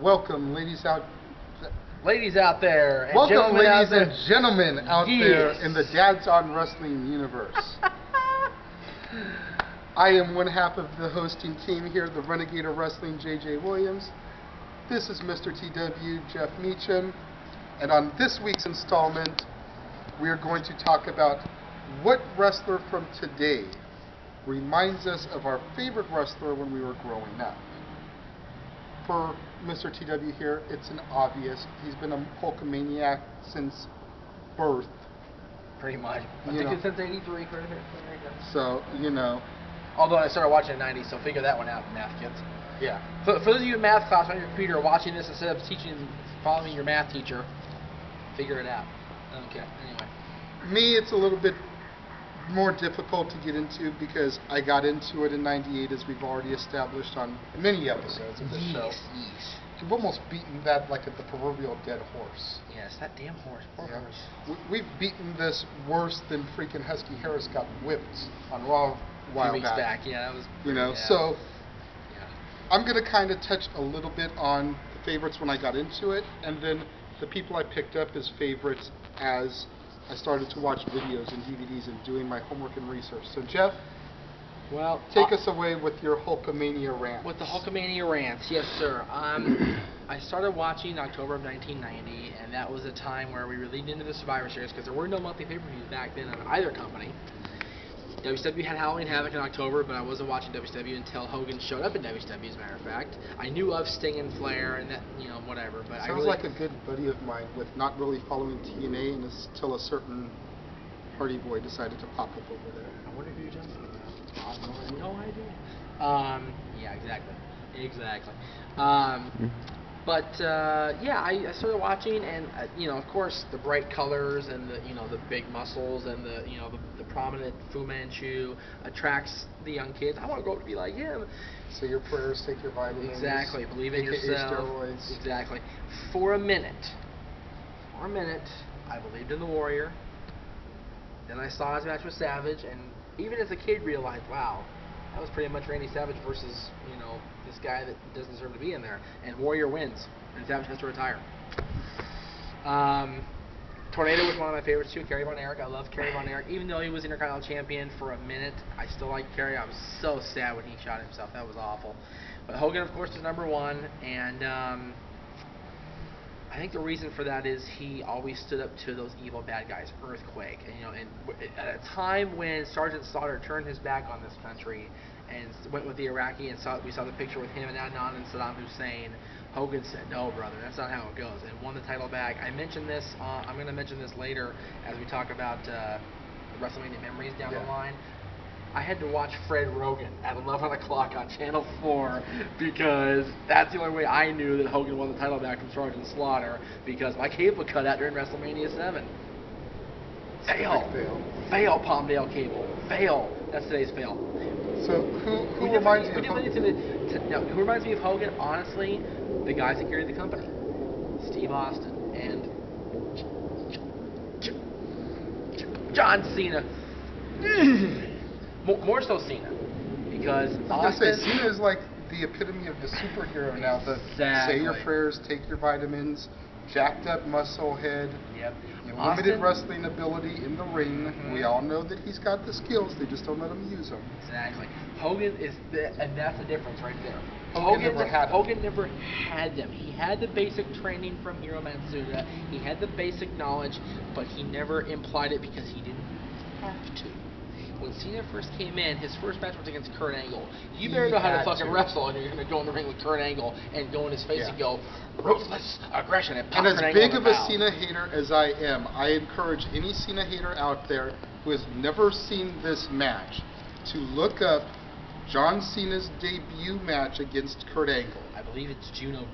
Welcome, ladies out there, and welcome, gentlemen ladies and gentlemen out there Yes. in the Dads on Wrestling universe. I am one half of the hosting team here, the Renegade of Wrestling, J.J. Williams. This is Mr. TW, Jeff Meacham, and on this week's installment, we are going to talk about what wrestler from today reminds us of our favorite wrestler when we were growing up. For Mr. TW here, it's an obvious. He's been a Hulkamaniac since birth. Pretty much. I You think know. it's since '83. So, you know. Although I started watching in '90s, so figure that one out, math kids. Yeah. For those of you in math class on your computer watching this instead of following your math teacher, figure it out. Okay. Anyway. Me, it's a little bit more difficult to get into because I got into it in '98, as we've already established on many episodes of the show. Yes. We've almost beaten that like the proverbial dead horse. Yes, that damn horse. Poor Yeah. horse. We've beaten this worse than freaking Husky Harris got whipped on Raw a while 2 weeks back. Yeah, that was. You know, yeah. so Yeah. I'm going to kind of touch a little bit on the favorites when I got into it, and then the people I picked up as favorites as I started to watch videos and DVDs and doing my homework and research. So, Jeff, Well, take us away with your Hulkamania rant. with the Hulkamania rants, yes, sir. I started watching in October of 1990, and that was a time where we were leading into the Survivor Series because there were no monthly pay-per-views back then on either company. WCW had Halloween Havoc in October, but I wasn't watching WCW until Hogan showed up in WCW, as a matter of fact. I knew of Sting and Flair and that, you know, whatever, but Sounds like a good buddy of mine with not really following TNA until a certain Hardy Boy decided to pop up over there. I wonder who you're talking about. No idea. Yeah, exactly. Exactly. Yeah, I started watching, and you know, of course, the bright colors and the, you know, the big muscles and the, you know, the prominent Fu Manchu attracts the young kids. I want to grow up to be like him. Say your prayers, take your vitamins. Exactly. Believe in AKA yourself. steroids. Exactly. For a minute, I believed in the Warrior. Then I saw his match with Savage, and even as a kid realized, wow, that was pretty much Randy Savage versus, you know, this guy that doesn't deserve to be in there. And Warrior wins, and Savage has to retire. Tornado was one of my favorites too. Kerry Von Erich, I love Kerry Von Erich. Even though he was Intercontinental Champion for a minute, I still like Kerry. I was so sad when he shot himself. That was awful. But Hogan, of course, is number one, and I think the reason for that is he always stood up to those evil bad guys. Earthquake, and, you know, and at a time when Sergeant Slaughter turned his back on this country and went with the Iraqi, and we saw the picture with him and Adnan and Saddam Hussein, Hogan said, "No, brother, that's not how it goes," and won the title back. I mentioned this. I'm going to mention this later as we talk about the WrestleMania memories down the line. I had to watch Fred Rogan at 11 o'clock on Channel 4 because that's the only way I knew that Hogan won the title back from Sergeant Slaughter, because my cable cut out during WrestleMania 7. Fail, Palmdale cable. Fail. That's today's fail. So who reminds you of Hogan? Who reminds me of Hogan? Honestly, the guys that carried the company. Steve Austin and John Cena. More so Cena, because Austin. Cena is like the epitome of the superhero now. The Exactly. say your prayers, take your vitamins, jacked up muscle head, Yep. limited wrestling ability in the ring. We all know that he's got the skills, they just don't let him use them. Exactly. Hogan is, and that's the difference right there. Hogan never had them. Hogan never had them. He had the basic training from Hiro Matsuda. He had the basic knowledge, but he never implied it because he didn't have to. When Cena first came in, his first match was against Kurt Angle. You better know how to fucking wrestle, and you're going to go in the ring with Kurt Angle and go in his face and go, ruthless aggression, and pop And Kurt as Angle big in of the a mouth. Cena hater as I am, I encourage any Cena hater out there who has never seen this match to look up John Cena's debut match against Kurt Angle. I believe it's Juno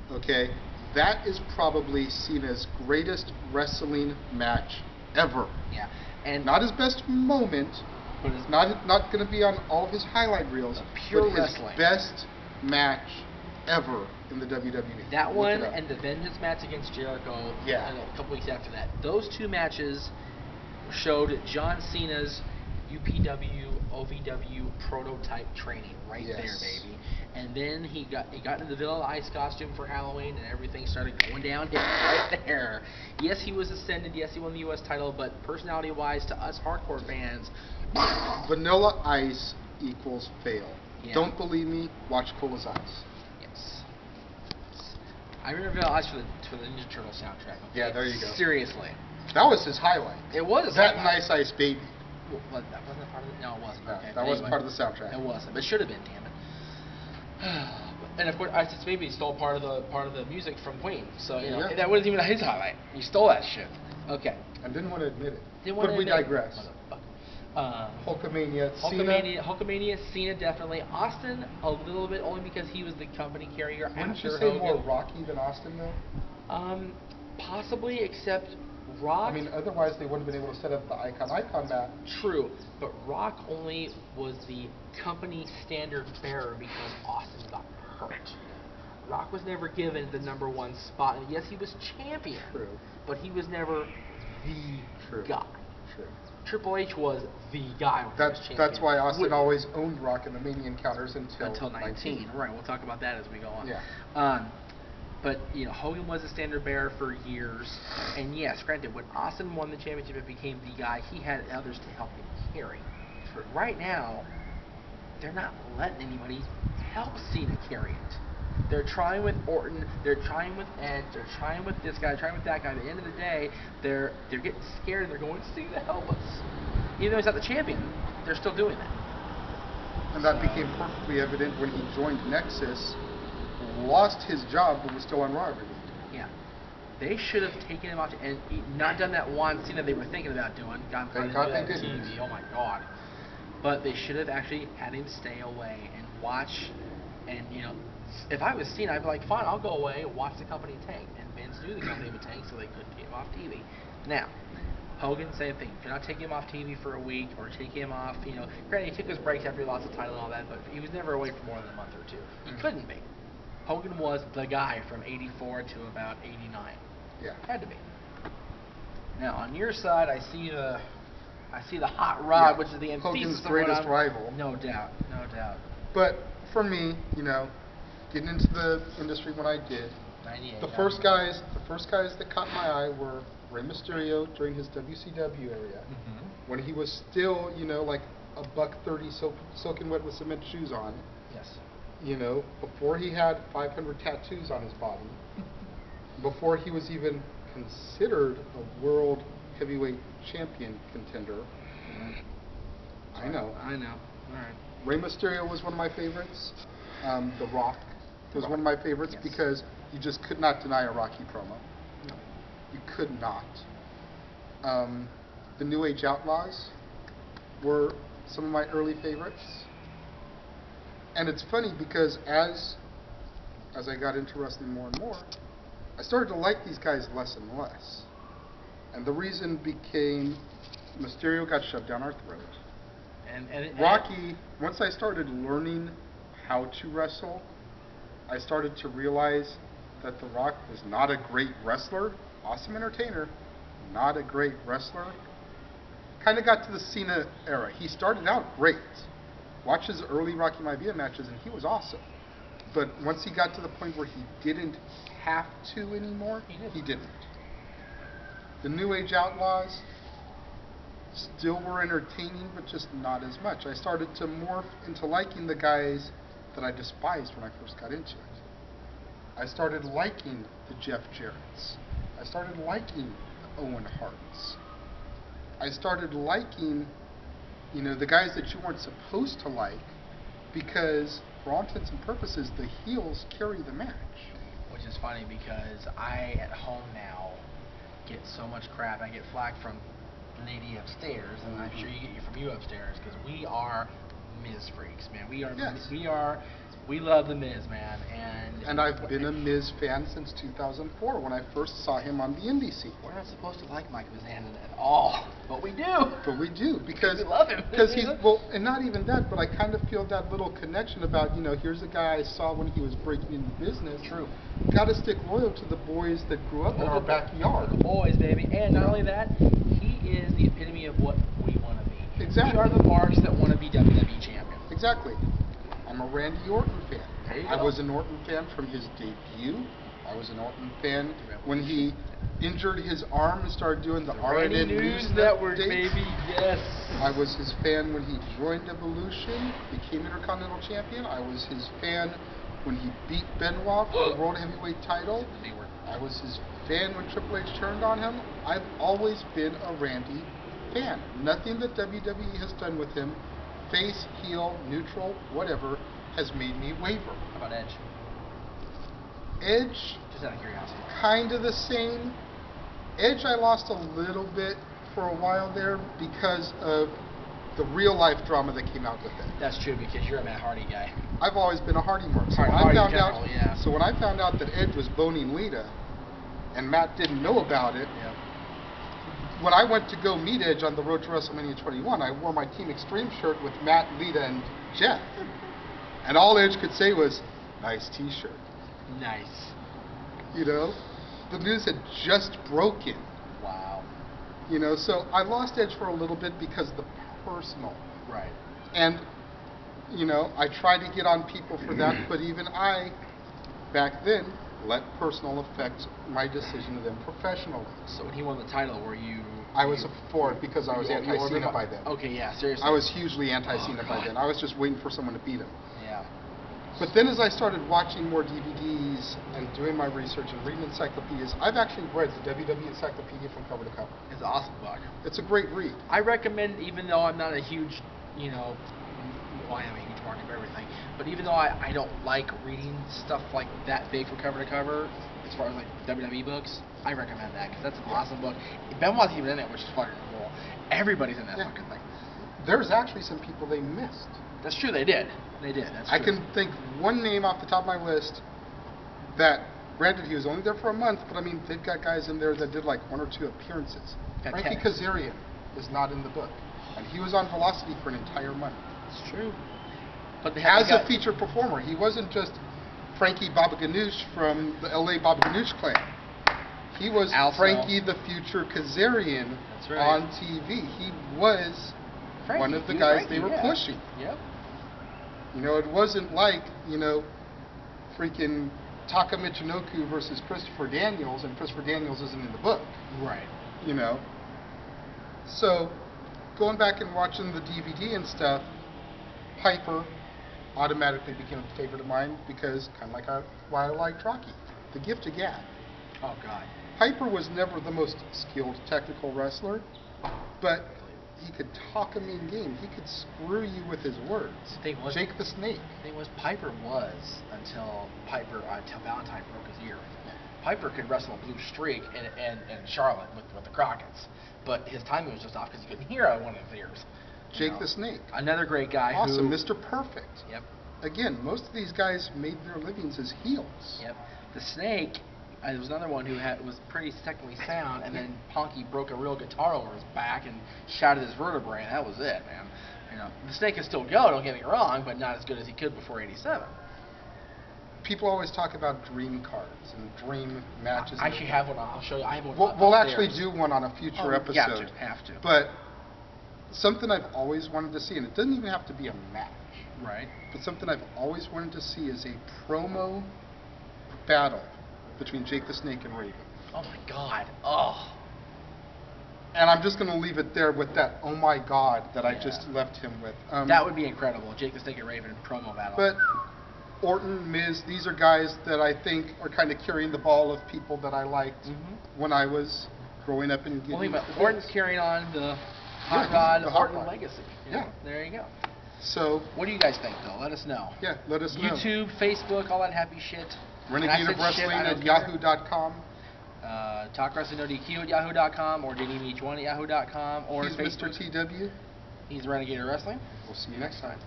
2. Okay? That is probably Cena's greatest wrestling match ever. Yeah. And Not his best moment, but his not going to be on all of his highlight reels, Pure but his wrestling. best match ever in the WWE. That Look one it up. and the Vengeance match against Jericho, Yeah. and a couple weeks after that. Those two matches showed John Cena's UPW, OVW prototype training right there, Yes. baby. And then he got into the Vanilla Ice costume for Halloween, and everything started going downhill right there. Yes, he was ascended. Yes, he won the U.S. title, but personality-wise, to us hardcore fans, Vanilla Ice equals fail. Yeah. Don't believe me? Watch Cool as Ice. Yes. I remember Vanilla Ice for the Ninja Turtle soundtrack. Okay? Yeah, there you go. Seriously. That was his highlight. It was. That Nice Ice Baby. Well, that wasn't part of it. No, it wasn't. No, Okay. that wasn't part of the soundtrack. It wasn't, but it should have been. Damn it. And of course, Ice Ice Baby stole part of the music from Queen. So you know that wasn't even his highlight. He stole that shit. Okay. I didn't want to admit it. But we digress. Hulkamania, Cena definitely. Austin a little bit, only because he was the company carrier. Wouldn't you say Hogan. more Rocky than Austin though? Possibly, except Rock. I mean, otherwise they wouldn't have been able to set up the Icon match. True, but Rock only was the company standard bearer because Austin got hurt. Rock was never given the #1 spot, and yes, he was champion. True. But he was never the guy. True. Triple H was the guy when he was champion. That's why Austin always owned Rock in the Mania encounters until 19. Right, we'll talk about that as we go on. Yeah. But you know, Hogan was a standard bearer for years, and yes, granted, when Austin won the championship and became the guy, he had others to help him carry. But right now, they're not letting anybody help Cena carry it. They're trying with Orton, they're trying with Edge, they're trying with this guy, trying with that guy. At the end of the day, they're getting scared and they're going, Cena, help us. Even though he's not the champion, they're still doing that. And that became perfectly evident when he joined Nexus, lost his job, but was still on Raw every week. Yeah. They should have taken him off and not done that one scene that they were thinking about doing. Thank God they didn't. TV. Oh my God. But they should have actually had him stay away and watch. And you know, if I was Cena, I'd be like, fine, I'll go away and watch the company tank. And Vince knew the company would tank, so they couldn't get him off TV. Now, Hogan, same thing. If you're not taking him off TV for a week or taking him off, you know, granted he took his breaks after he lost the title and all that, but he was never away for more than a month or two. He couldn't be. Hogan was the guy from '84 to about '89. Yeah. Had to be. Now on your side, I see the hot rod, Yeah. which is the Hogan's antithesis of greatest what rival. No doubt, no doubt. But for me, you know, getting into the industry when I did, 98. the first guys that caught my eye were Rey Mysterio during his WCW area, when he was still, you know, like a $130 soaking wet with cement shoes on. Yes. You know, before he had 500 tattoos on his body, before he was even considered a world heavyweight champion contender. I know. All right. Rey Mysterio was one of my favorites. The Rock was one of my favorites because you just could not deny a Rocky promo. No. You could not. The New Age Outlaws were some of my early favorites. And it's funny because as I got into wrestling more and more, I started to like these guys less and less. And the reason became Mysterio got shoved down our throat. And Rocky, once I started learning how to wrestle, I started to realize that The Rock was not a great wrestler, awesome entertainer, not a great wrestler. Kind of got to the Cena era. He started out great. Watch his early Rocky Maivia matches, and he was awesome. But once he got to the point where he didn't have to anymore, he didn't. The New Age Outlaws still were entertaining, but just not as much. I started to morph into liking the guys that I despised when I first got into it. I started liking the Jeff Jarretts. I started liking the Owen Harts. I started liking, you know, the guys that you weren't supposed to like, because for all intents and purposes, the heels carry the match. Which is funny because I, at home now, get so much crap. I get flack from the lady upstairs, and I'm sure you get from you upstairs, because we are Miz freaks, man. We love the Miz, man. And I've been a Miz fan since 2004 when I first saw him on the indie scene. We're not supposed to like Mike Mizanin at all, but we do. But we do, because we love him. Because he's, well, and not even that, but I kind of feel that little connection about, you know, here's a guy I saw when he was breaking into business. True. Got to stick loyal to the boys that grew up in our backyard. The boys, baby. And not only that, he is the epitome of what we want to be. Exactly. We are the marks that want to be WWE champion. Exactly. I'm a Randy Orton fan. There you I go. was an Orton fan from his debut. I was an Orton fan when he injured his arm and started doing the RNN News Network, dates. baby. Yes. I was his fan when he joined Evolution, became Intercontinental Champion. I was his fan when he beat Benoit for the World Heavyweight title. I was his fan when Triple H turned on him. I've always been a Randy fan. Nothing that WWE has done with him, face, heel, neutral, whatever, has made me waver. How about Edge? Edge, Just out of curiosity. kind of the same. Edge, I lost a little bit for a while there because of the real life drama that came out with it. That's true because you're a Matt Hardy guy. I've always been a Hardy mark. So when I found out that Edge was boning Lita, and Matt didn't know about it, when I went to go meet Edge on the road to WrestleMania 21, I wore my Team Extreme shirt with Matt, Lita, and Jeff. And all Edge could say was, "Nice T-shirt." Nice. You know, the news had just broken. Wow. You know, so I lost Edge for a little bit because of the personal. Right. And, you know, I tried to get on people for that, but even I, back then, let personal affect my decision of them professionally. So when he won the title, were you... I was for it because I was you anti-Cena by then. Okay, yeah, seriously. I was hugely anti-Cena by then. I was just waiting for someone to beat him. Yeah. But then as I started watching more DVDs and doing my research and reading encyclopedias, I've actually read the WWE Encyclopedia from cover to cover. It's an awesome book. It's a great read. I recommend, even though I'm not a huge, you know, well, I am a huge market for everything, but even though I don't like reading stuff like that big from cover to cover, as far as like WWE books, I recommend that because that's an awesome book. Benoit's even in it, which is fucking cool. Everybody's in that fucking thing. There's actually some people they missed. That's true, they did. They did. That's true. I can think one name off the top of my list that, granted, he was only there for a month, but I mean, they've got guys in there that did like 1 or 2 appearances. Frankie Kazarian is not in the book, and he was on Velocity for an entire month. It's true. But as a featured performer, he wasn't just Frankie Baba Ganoush from the LA Baba Ganoush clan. He was Frankie the Future Kazarian on TV. He was one of the guys they were pushing. Yep. You know, it wasn't like, you know, freaking Taka Michinoku versus Christopher Daniels, and Christopher Daniels isn't in the book. Right. You know. So, going back and watching the DVD and stuff, Piper automatically became a favorite of mine because, kind of like why I liked Rocky, the gift of gab. Oh, God. Piper was never the most skilled technical wrestler, but he could talk a mean game. He could screw you with his words. Jake the Snake. The thing was, Piper was until Valentine broke his ear. Piper could wrestle a blue streak in Charlotte with the Crockett's, but his timing was just off because he couldn't hear out of one of his ears. Jake the Snake. Another great guy. Awesome, Mr. Perfect. Yep. Again, most of these guys made their livings as heels. Yep. The Snake. There was another one who was pretty technically sound, and then Ponky broke a real guitar over his back and shattered his vertebrae, and that was it, man. You know, the Snake can still go, don't get me wrong, but not as good as he could before '87. People always talk about dream cards and dream matches. I actually have one. I'll show you. I have one. We'll actually do one on a future episode. Have to. But something I've always wanted to see, and it doesn't even have to be a match. Right. But something I've always wanted to see is a promo battle between Jake the Snake and Raven. Oh my God. Oh. And I'm just going to leave it there with that, oh my God, that I just left him with. That would be incredible. Jake the Snake and Raven promo battle. But Orton, Miz, these are guys that I think are kind of carrying the ball of people that I liked when I was growing up and getting Orton's carrying on the Hot Rod Orton legacy. Yeah. There you go. So, what do you guys think, though? Let us know. Yeah, let us know. YouTube, Facebook, all that happy shit. Renegade of Wrestling at yahoo.com. Talk Wrestling No DQ at yahoo.com, or DNEMH1 at yahoo.com, or He's Facebook. Mr. TW. He's Renegade of Wrestling. We'll see you next time.